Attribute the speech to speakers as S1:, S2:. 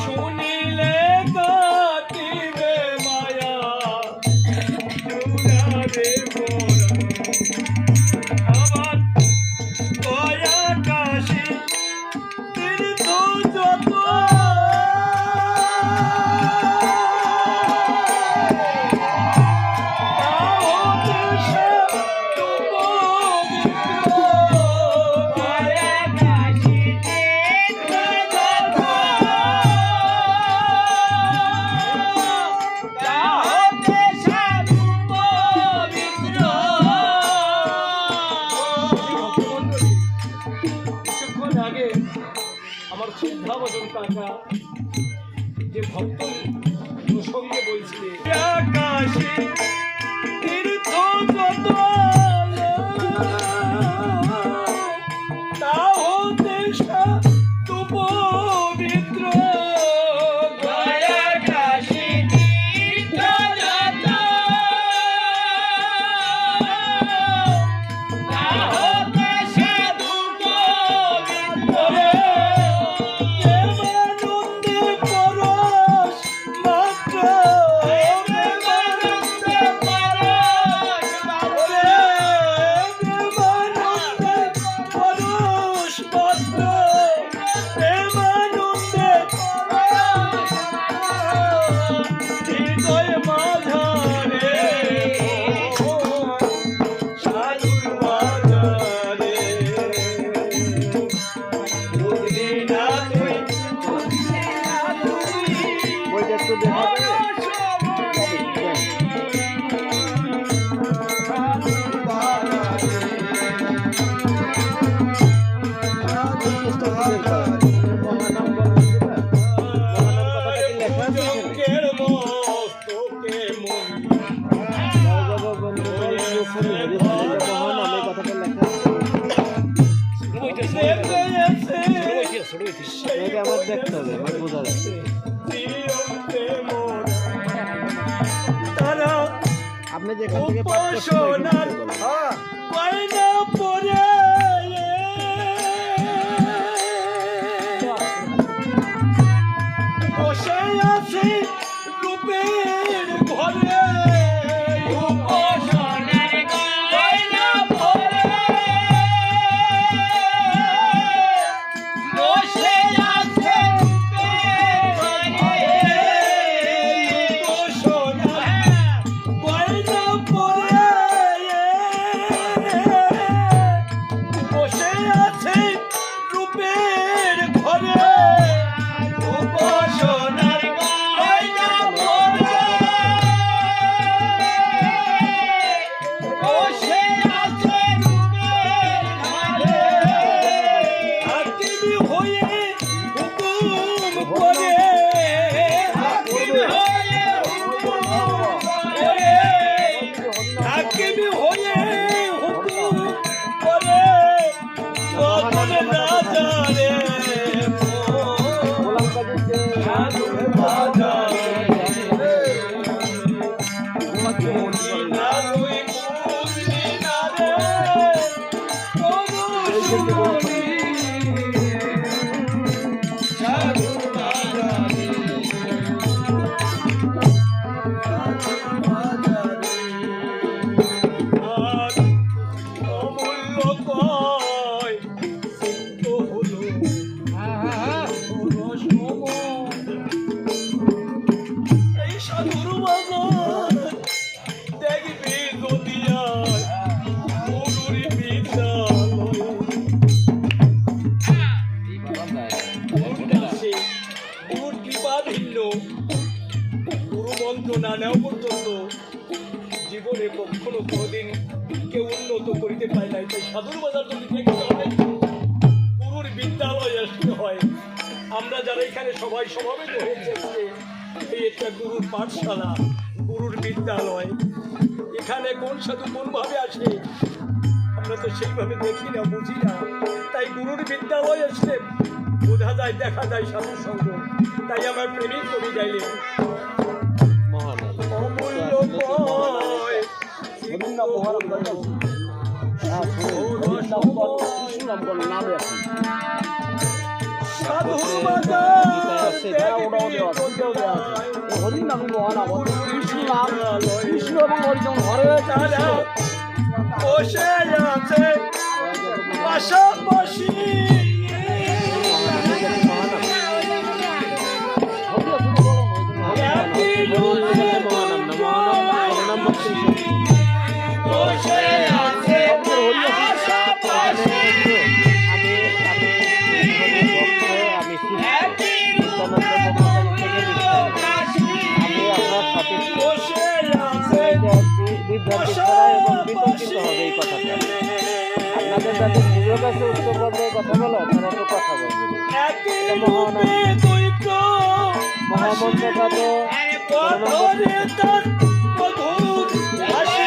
S1: শুনিলে কাটিবে মায়া রে আমার দয়া কাশি তীর্থ যত যে ভক্ত প্রসঙ্গে বলছিলে আকাশে তীর্থ যত তা হতে তু পবিত্র আকাশে তীর্থ যত তা হতে সাধু পবিত্র
S2: আমার দেখতে হবে, আমার বোঝা যাচ্ছে। আপনি যেখান থেকে
S1: বসে আছে রূপের ঘরে না নেওয়া পর্যন্ত জীবনে কখনো কোনোদিন কেউ উন্নত করিতে পারে নাই। তাই সাধুর বাজার যদি দেখতে হবে গুরুর বিদ্যালয় আসতে হয়। আমরা যারা এখানে সবাই সমাবেত হয়েছে এই একটা গুরুর পাঠশালা, গুরুর বিদ্যালয়। এখানে কোন সাধু কোনভাবে আসে আমরা তো সেইভাবে দেখি না, বুঝি না। তাই গুরুর বিদ্যালয় আসলে বোঝা যায়, দেখা যায় সাধুর সঙ্গ। তাই আমার প্রেমিক কবি গাইলেন অমূল্য সাধু বাজার
S3: হরিণ নাম মহান আবদ্ধ কৃষ্ণ নাম কৃষ্ণ এবং হরিজন ঘরে
S1: তারা বসে আছে পাশাপাশি একই রূপে বসে আছে পাশাপাশি একই রূপে বসে আছে
S2: আপনাদের যাতে নিজের কাছে উচ্চ পর্যায়ে কথা বলো আপনারা একটু কথা বলবেন
S1: একই রূপে দৈত্য
S2: মহামন্ত্রটা তো
S1: পথরে তার মধুর ভাষা